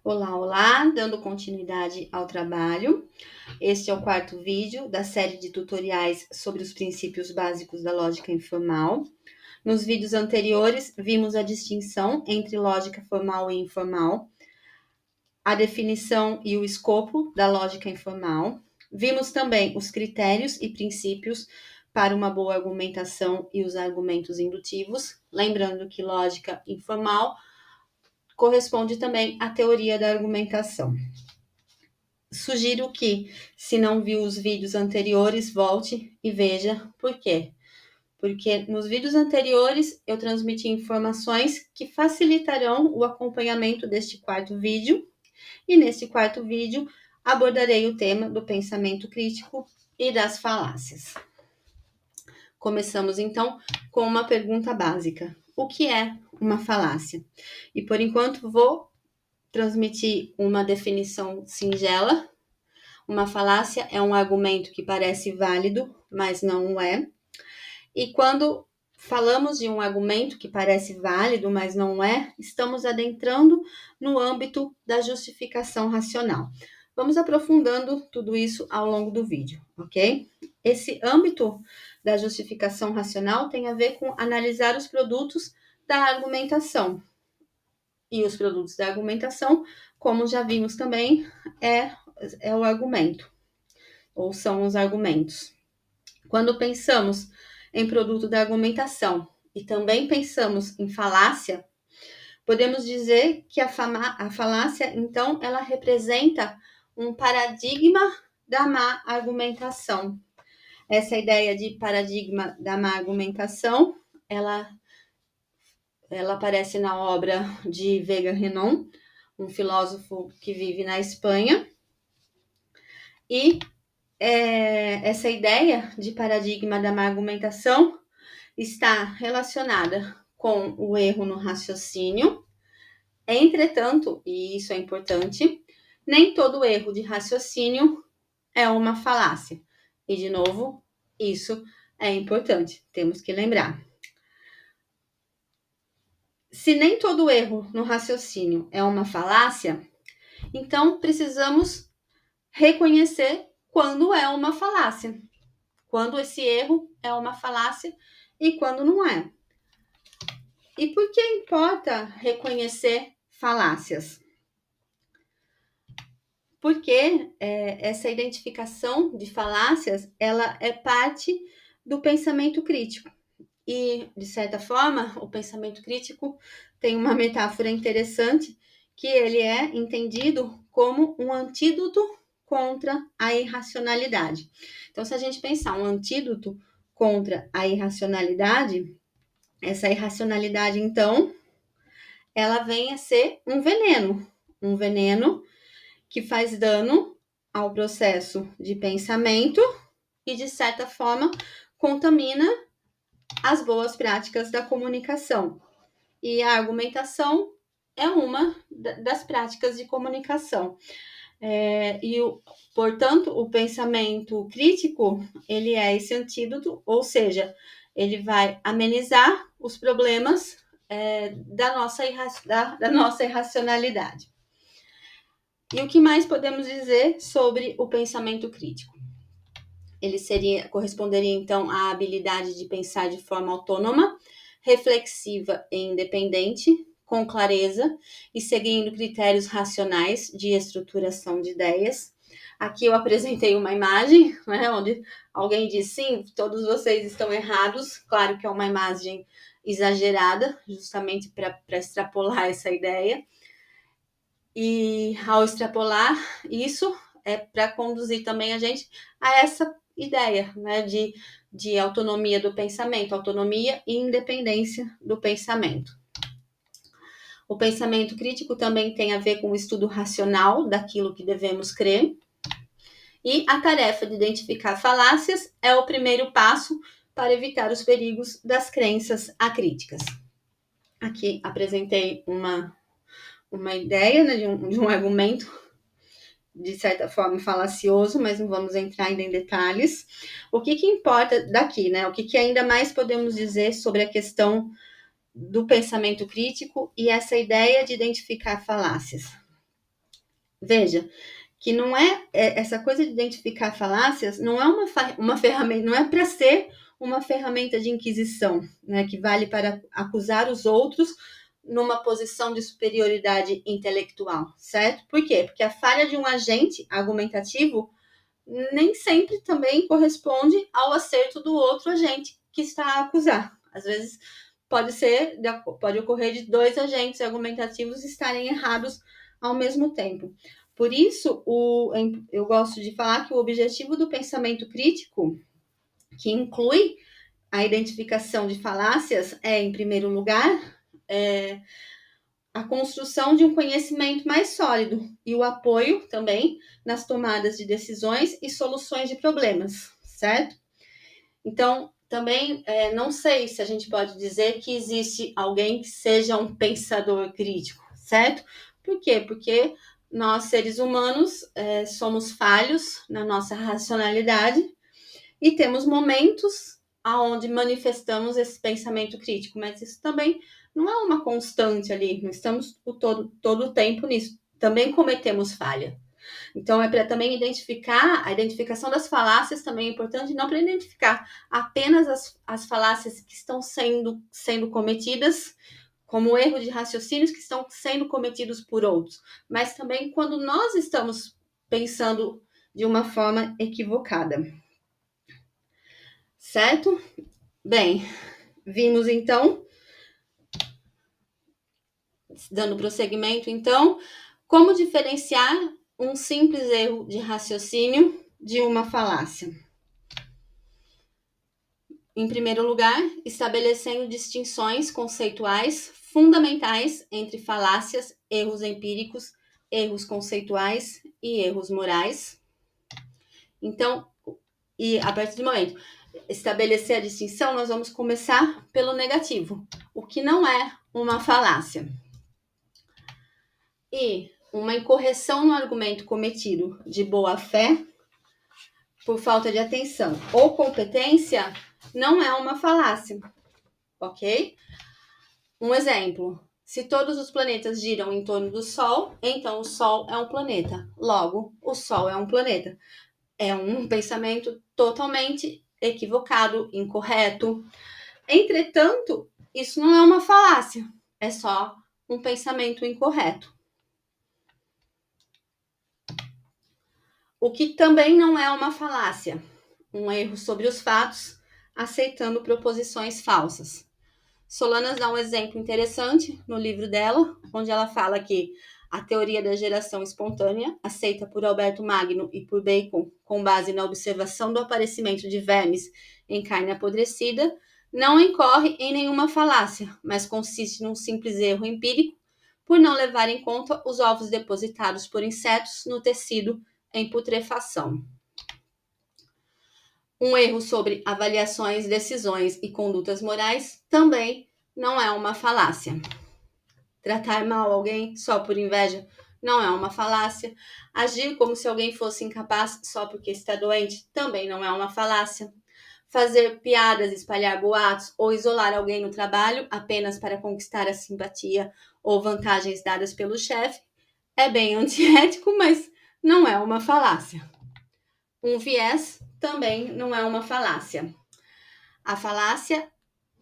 Olá, olá, dando continuidade ao trabalho. Este é o quarto vídeo da série de tutoriais sobre os princípios básicos da lógica informal. Nos vídeos anteriores, vimos a distinção entre lógica formal e informal, a definição e o escopo da lógica informal. Vimos também os critérios e princípios para uma boa argumentação e os argumentos indutivos. Lembrando que lógica informal corresponde também à teoria da argumentação. Sugiro que, se não viu os vídeos anteriores, volte e veja por quê. Porque nos vídeos anteriores eu transmiti informações que facilitarão o acompanhamento deste quarto vídeo, e neste quarto vídeo abordarei o tema do pensamento crítico e das falácias. Começamos então com uma pergunta básica: o que é uma falácia? E por enquanto vou transmitir uma definição singela. Uma falácia é um argumento que parece válido, mas não é. E quando falamos de um argumento que parece válido, mas não é, estamos adentrando no âmbito da justificação racional. Vamos aprofundando tudo isso ao longo do vídeo, ok? Esse âmbito da justificação racional tem a ver com analisar os produtos da argumentação. E os produtos da argumentação, como já vimos também, é o argumento, ou são os argumentos. Quando pensamos em produto da argumentação e também pensamos em falácia, podemos dizer que a falácia, então, ela representa um paradigma da má argumentação. Essa ideia de paradigma da má argumentação, ela aparece na obra de Vega Renon, um filósofo que vive na Espanha, e essa ideia de paradigma da má argumentação está relacionada com o erro no raciocínio. Entretanto, e isso é importante, nem todo erro de raciocínio é uma falácia. E, de novo, isso é importante, temos que lembrar. Se nem todo erro no raciocínio é uma falácia, então precisamos reconhecer quando é uma falácia, quando esse erro é uma falácia e quando não é. E por que importa reconhecer falácias? Porque essa identificação de falácias, ela é parte do pensamento crítico. E, de certa forma, o pensamento crítico tem uma metáfora interessante, que ele é entendido como um antídoto contra a irracionalidade. Então, se a gente pensar um antídoto contra a irracionalidade, essa irracionalidade, então, ela vem a ser um veneno que faz dano ao processo de pensamento e, de certa forma, contamina as boas práticas da comunicação. E a argumentação é uma das práticas de comunicação. Portanto, o pensamento crítico, ele é esse antídoto, ou seja, ele vai amenizar os problemas da nossa irracionalidade. E o que mais podemos dizer sobre o pensamento crítico? Ele corresponderia, então, à habilidade de pensar de forma autônoma, reflexiva e independente, com clareza e seguindo critérios racionais de estruturação de ideias. Aqui eu apresentei uma imagem, né, onde alguém diz, sim, todos vocês estão errados. Claro que é uma imagem exagerada, justamente para extrapolar essa ideia. E ao extrapolar isso, é para conduzir também a gente a essa ideia, né, de autonomia do pensamento, autonomia e independência do pensamento. O pensamento crítico também tem a ver com o estudo racional daquilo que devemos crer. E a tarefa de identificar falácias é o primeiro passo para evitar os perigos das crenças acríticas. Aqui apresentei uma ideia, né, de um argumento, de certa forma falacioso, mas não vamos entrar ainda em detalhes. O que importa daqui, né? O que ainda mais podemos dizer sobre a questão do pensamento crítico e essa ideia de identificar falácias? Veja, que não essa coisa de identificar falácias, não é uma ferramenta, não é para ser uma ferramenta de inquisição, né, que vale para acusar os outros numa posição de superioridade intelectual, certo? Por quê? Porque a falha de um agente argumentativo nem sempre também corresponde ao acerto do outro agente que está a acusar. Às vezes pode ocorrer de dois agentes argumentativos estarem errados ao mesmo tempo. Por isso, eu gosto de falar que o objetivo do pensamento crítico, que inclui a identificação de falácias, em primeiro lugar, a construção de um conhecimento mais sólido e o apoio também nas tomadas de decisões e soluções de problemas, certo? Então, também não sei se a gente pode dizer que existe alguém que seja um pensador crítico, certo? Por quê? Porque nós, seres humanos, somos falhos na nossa racionalidade e temos momentos aonde manifestamos esse pensamento crítico, mas isso também não é uma constante ali, não estamos todo o tempo nisso. Também cometemos falha. Então, é para também identificar, a identificação das falácias também é importante, não para identificar apenas as falácias que estão sendo cometidas, como erro de raciocínios que estão sendo cometidos por outros, mas também quando nós estamos pensando de uma forma equivocada. Certo? Bem, vimos então, dando prosseguimento, então, como diferenciar um simples erro de raciocínio de uma falácia. Em primeiro lugar, estabelecendo distinções conceituais fundamentais entre falácias, erros empíricos, erros conceituais e erros morais. Então, e a partir do momento estabelecer a distinção, nós vamos começar pelo negativo, o que não é uma falácia. E uma incorreção no argumento cometido de boa fé, por falta de atenção ou competência, não é uma falácia, ok? Um exemplo: se todos os planetas giram em torno do Sol, então o Sol é um planeta. Logo, o Sol é um planeta. É um pensamento totalmente equivocado, incorreto. Entretanto, isso não é uma falácia, é só um pensamento incorreto. O que também não é uma falácia, um erro sobre os fatos, aceitando proposições falsas. Solanas dá um exemplo interessante no livro dela, onde ela fala que a teoria da geração espontânea, aceita por Alberto Magno e por Bacon, com base na observação do aparecimento de vermes em carne apodrecida, não incorre em nenhuma falácia, mas consiste num simples erro empírico por não levar em conta os ovos depositados por insetos no tecido em putrefação. Um erro sobre avaliações, decisões e condutas morais também não é uma falácia. Tratar mal alguém só por inveja não é uma falácia. Agir como se alguém fosse incapaz só porque está doente também não é uma falácia. Fazer piadas, espalhar boatos ou isolar alguém no trabalho apenas para conquistar a simpatia ou vantagens dadas pelo chefe é bem antiético, mas não é uma falácia. Um viés também não é uma falácia. A falácia,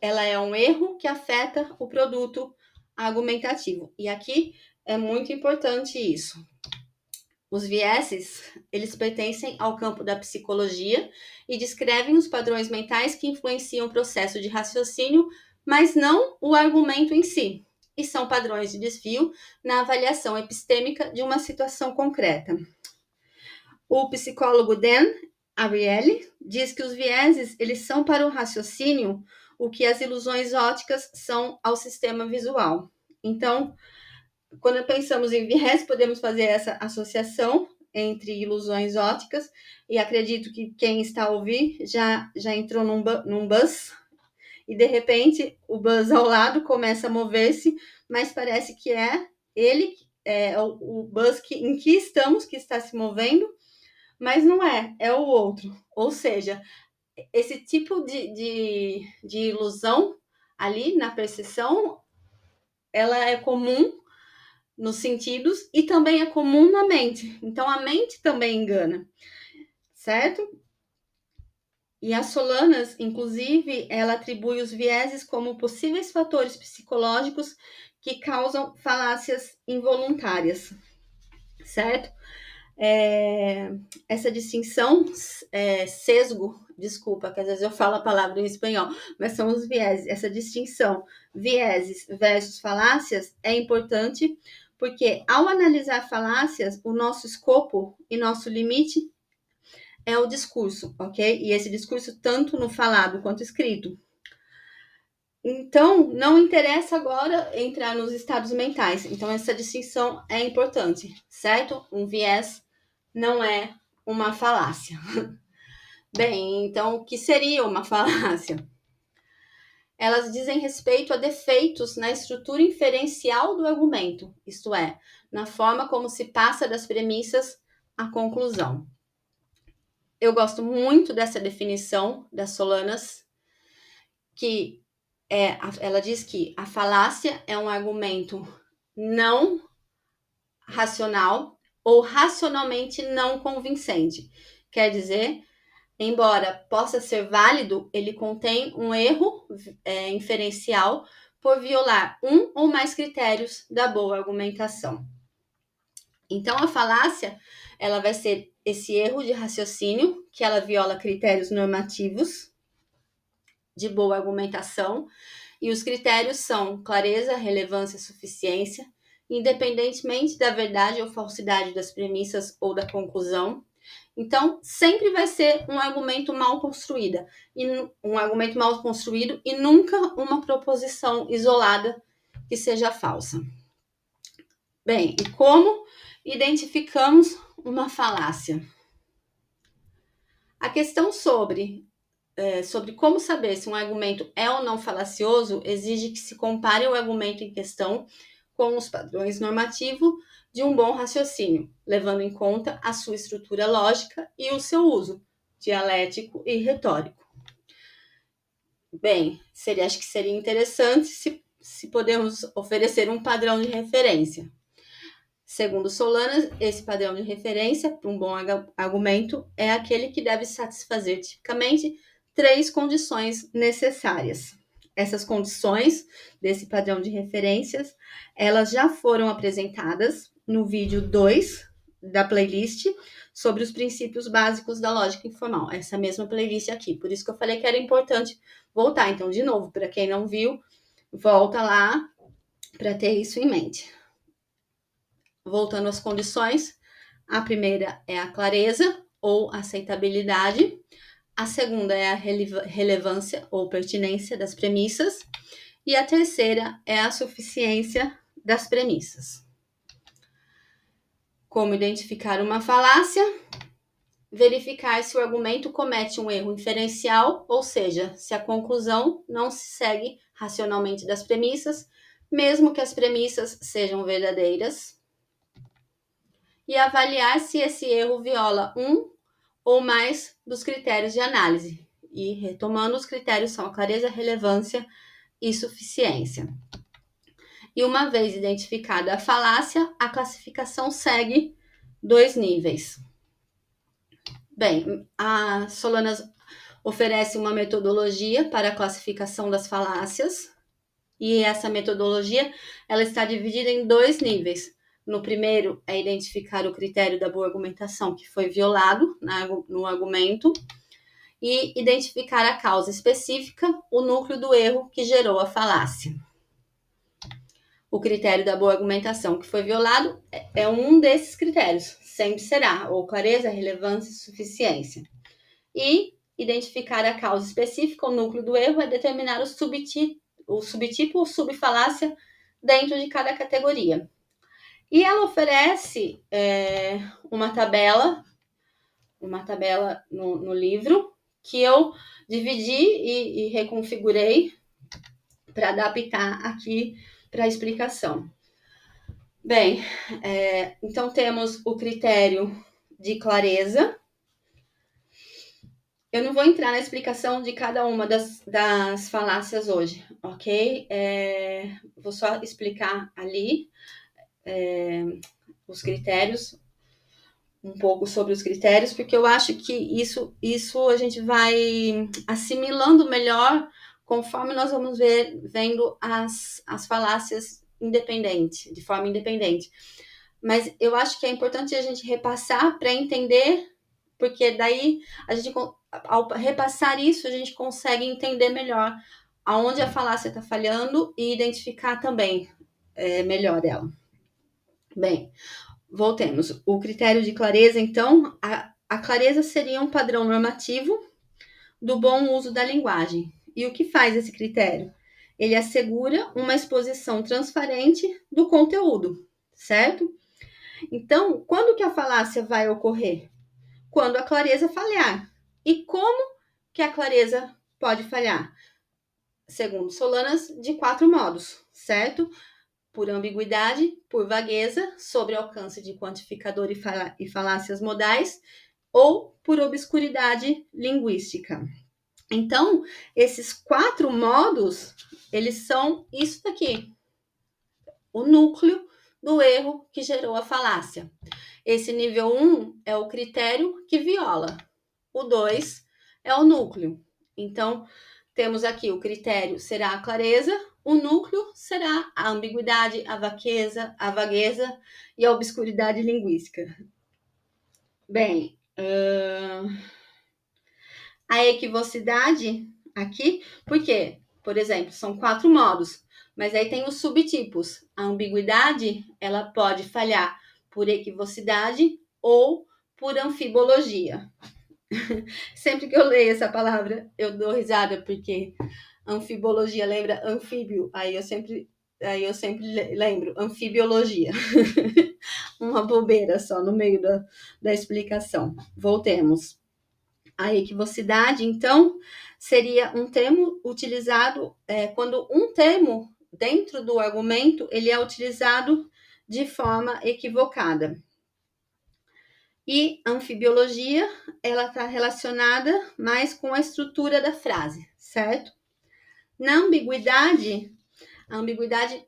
ela é um erro que afeta o produto argumentativo. E aqui é muito importante isso. Os vieses, eles pertencem ao campo da psicologia e descrevem os padrões mentais que influenciam o processo de raciocínio, mas não o argumento em si. E são padrões de desvio na avaliação epistêmica de uma situação concreta. O psicólogo Dan Ariely diz que os vieses, eles são para o raciocínio o que as ilusões ópticas são ao sistema visual. Então, quando pensamos em viés, podemos fazer essa associação entre ilusões ópticas, e acredito que quem está a ouvir já entrou num bus, e de repente o bus ao lado começa a mover-se, mas parece que é ele, o bus em que estamos, que está se movendo, mas não é o outro. Ou seja, esse tipo de ilusão ali na percepção, ela é comum nos sentidos e também é comum na mente. Então, a mente também engana, certo? E a Solanas, inclusive, ela atribui os vieses como possíveis fatores psicológicos que causam falácias involuntárias, certo? Essa distinção, sesgo, desculpa, que às vezes eu falo a palavra em espanhol, mas são os vieses. Essa distinção, vieses versus falácias, é importante porque ao analisar falácias, o nosso escopo e nosso limite é o discurso, ok? E esse discurso tanto no falado quanto escrito. Então, não interessa agora entrar nos estados mentais. Então, essa distinção é importante, certo? Um viés não é uma falácia. Bem, então, o que seria uma falácia? Elas dizem respeito a defeitos na estrutura inferencial do argumento, isto é, na forma como se passa das premissas à conclusão. Eu gosto muito dessa definição das Solanas, que ela diz que a falácia é um argumento não racional ou racionalmente não convincente. Quer dizer, embora possa ser válido, ele contém um erro inferencial por violar um ou mais critérios da boa argumentação. Então, a falácia, ela vai ser esse erro de raciocínio, que ela viola critérios normativos de boa argumentação, e os critérios são clareza, relevância, suficiência, independentemente da verdade ou falsidade das premissas ou da conclusão. Então, sempre vai ser um argumento mal construído, e nunca uma proposição isolada que seja falsa. Bem, e como identificamos uma falácia? A questão sobre como saber se um argumento é ou não falacioso exige que se compare o argumento em questão com os padrões normativos de um bom raciocínio, levando em conta a sua estrutura lógica e o seu uso dialético e retórico. Bem, acho que seria interessante se podemos oferecer um padrão de referência. Segundo Solanas, esse padrão de referência para um bom argumento é aquele que deve satisfazer tipicamente 3 condições necessárias. Essas condições desse padrão de referências, elas já foram apresentadas no vídeo 2 da playlist sobre os princípios básicos da lógica informal. Essa mesma playlist aqui. Por isso que eu falei que era importante voltar. Então, de novo, para quem não viu, volta lá para ter isso em mente. Voltando às condições, a primeira é a clareza ou aceitabilidade, a segunda é a relevância ou pertinência das premissas, e a terceira é a suficiência das premissas. Como identificar uma falácia? Verificar se o argumento comete um erro inferencial, ou seja, se a conclusão não se segue racionalmente das premissas, mesmo que as premissas sejam verdadeiras. E avaliar se esse erro viola um ou mais dos critérios de análise. E retomando, os critérios são a clareza, relevância e suficiência. E uma vez identificada a falácia, a classificação segue 2 níveis. Bem, a Solanas oferece uma metodologia para a classificação das falácias, e essa metodologia ela está dividida em 2 níveis. No primeiro é identificar o critério da boa argumentação que foi violado no argumento e identificar a causa específica, o núcleo do erro que gerou a falácia. O critério da boa argumentação que foi violado é um desses critérios, sempre será, ou clareza, relevância e suficiência. E identificar a causa específica, o núcleo do erro, é determinar o subtipo ou subfalácia dentro de cada categoria. E ela oferece uma tabela no livro que eu dividi e reconfigurei para adaptar aqui para a explicação. Bem, então temos o critério de clareza. Eu não vou entrar na explicação de cada uma das falácias hoje, ok? Vou só explicar ali. os critérios, um pouco sobre os critérios, porque eu acho que isso a gente vai assimilando melhor conforme nós vamos vendo as falácias de forma independente. Mas eu acho que é importante a gente repassar para entender, porque daí a gente, ao repassar isso, a gente consegue entender melhor aonde a falácia está falhando e identificar também melhor ela. Bem, voltemos. O critério de clareza, então, a clareza seria um padrão normativo do bom uso da linguagem. E o que faz esse critério? Ele assegura uma exposição transparente do conteúdo, certo? Então, quando que a falácia vai ocorrer? Quando a clareza falhar. E como que a clareza pode falhar? Segundo Solanas, de 4 modos, certo? Por ambiguidade, por vagueza, sobre alcance de quantificador e falácias modais, ou por obscuridade linguística. Então, esses 4 modos, eles são isso daqui, o núcleo do erro que gerou a falácia. Esse nível 1 é o critério que viola, o 2 é o núcleo. Então, temos aqui o critério será a clareza, o núcleo será a ambiguidade, a vagueza e a obscuridade linguística. Bem, a equivocidade aqui, por quê? Por exemplo, são 4 modos, mas aí tem os subtipos. A ambiguidade, ela pode falhar por equivocidade ou por anfibologia. Sempre que eu leio essa palavra, eu dou risada, porque anfibologia lembra anfíbio, aí eu sempre lembro anfibiologia. Uma bobeira só no meio da explicação. Voltemos. A equivocidade, então, seria um termo utilizado quando um termo dentro do argumento ele é utilizado de forma equivocada. E a anfibiologia, ela está relacionada mais com a estrutura da frase, certo? Na ambiguidade, a ambiguidade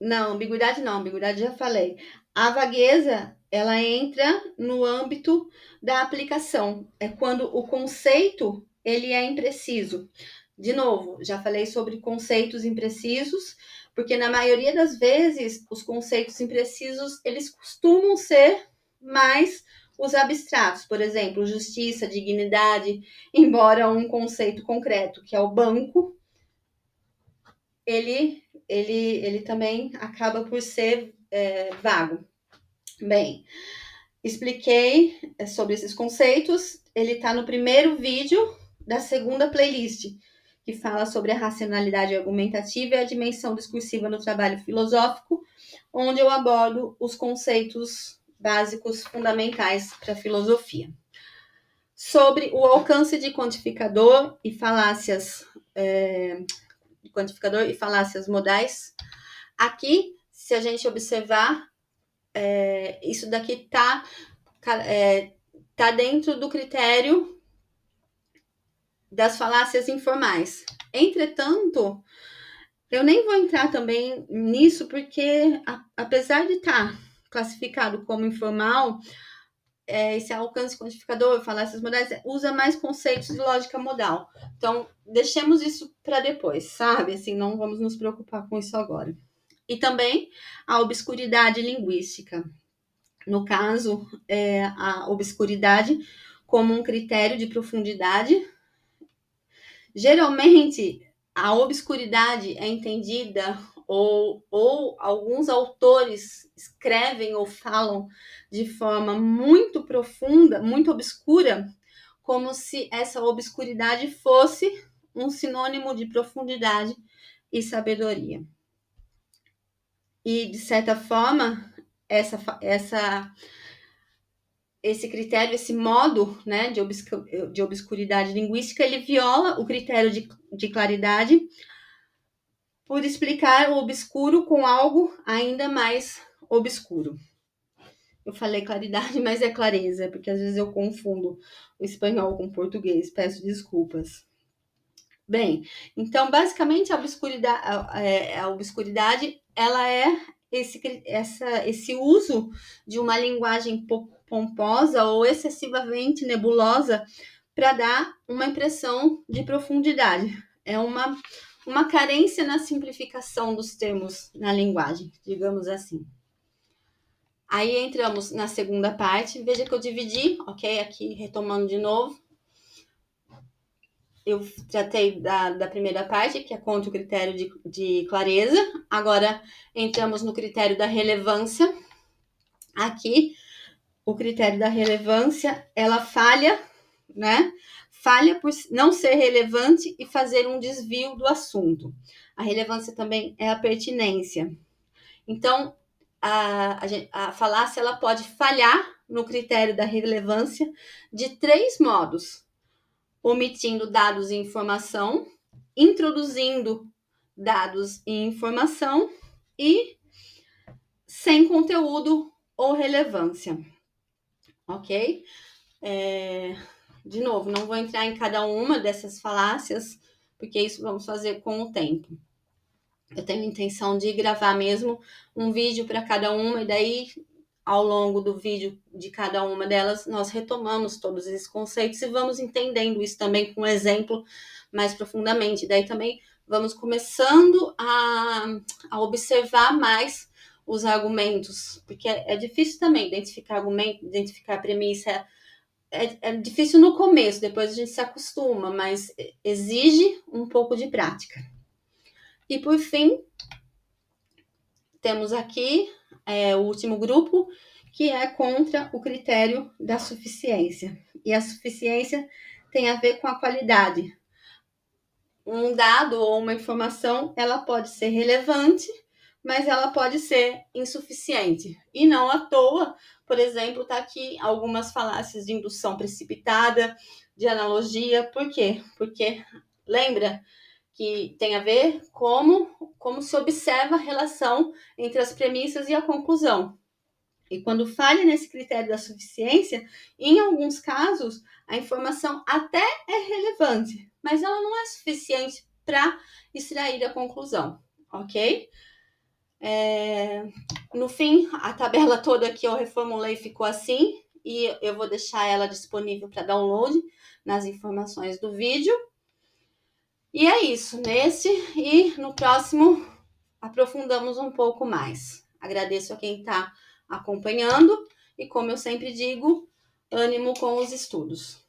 não, ambiguidade já falei. A vagueza, ela entra no âmbito da aplicação. É quando o conceito, ele é impreciso. De novo, já falei sobre conceitos imprecisos, porque na maioria das vezes, os conceitos imprecisos, eles costumam ser mais os abstratos. Por exemplo, justiça, dignidade, embora um conceito concreto, que é o banco, ele também acaba por ser vago. Bem, expliquei sobre esses conceitos. Ele está no primeiro vídeo da segunda playlist, que fala sobre a racionalidade argumentativa e a dimensão discursiva no trabalho filosófico, onde eu abordo os conceitos básicos fundamentais para a filosofia. Sobre o alcance de quantificador e falácias modais. Aqui, se a gente observar, isso daqui tá dentro do critério das falácias informais. Entretanto, eu nem vou entrar também nisso, porque apesar de estar classificado como informal, esse alcance quantificador, falácias modais, usa mais conceitos de lógica modal. Então, deixemos isso para depois, sabe? Assim, não vamos nos preocupar com isso agora. E também a obscuridade linguística. No caso, a obscuridade como um critério de profundidade. Geralmente, a obscuridade é entendida ou alguns autores escrevem ou falam de forma muito profunda, muito obscura, como se essa obscuridade fosse um sinônimo de profundidade e sabedoria. E, de certa forma, esse critério, esse modo, né, de obscuridade linguística, ele viola o critério de claridade por explicar o obscuro com algo ainda mais obscuro. Eu falei claridade, mas é clareza, porque às vezes eu confundo o espanhol com o português, peço desculpas. Bem, então, basicamente, a obscuridade ela é esse uso de uma linguagem pomposa ou excessivamente nebulosa para dar uma impressão de profundidade. É uma carência na simplificação dos termos na linguagem, digamos assim. Aí entramos na segunda parte. Veja que eu dividi, ok? Aqui retomando de novo. Eu tratei da primeira parte, que é contra o critério de clareza. Agora entramos no critério da relevância. Aqui, o critério da relevância, ela falha, né? Falha por não ser relevante e fazer um desvio do assunto. A relevância também é a pertinência. Então, a falácia ela pode falhar no critério da relevância de 3 modos: omitindo dados e informação, introduzindo dados e informação e sem conteúdo ou relevância, ok? De novo, não vou entrar em cada uma dessas falácias, porque isso vamos fazer com o tempo. Eu tenho a intenção de gravar mesmo um vídeo para cada uma, e daí, ao longo do vídeo de cada uma delas, nós retomamos todos esses conceitos e vamos entendendo isso também com um exemplo mais profundamente. Daí também vamos começando a observar mais os argumentos, porque é difícil também identificar argumento, identificar premissa. É difícil no começo, depois a gente se acostuma, mas exige um pouco de prática. E por fim, temos aqui o último grupo, que é contra o critério da suficiência. E a suficiência tem a ver com a qualidade. Um dado ou uma informação, ela pode ser relevante, mas ela pode ser insuficiente. E não à toa, por exemplo, está aqui algumas falácias de indução precipitada, de analogia. Por quê? Porque lembra que tem a ver como se observa a relação entre as premissas e a conclusão. E quando falha nesse critério da suficiência, em alguns casos, a informação até é relevante, mas ela não é suficiente para extrair a conclusão, ok? No fim, a tabela toda que eu reformulei ficou assim, e eu vou deixar ela disponível para download nas informações do vídeo. E é isso, nesse e no próximo aprofundamos um pouco mais. Agradeço a quem está acompanhando e, como eu sempre digo, ânimo com os estudos.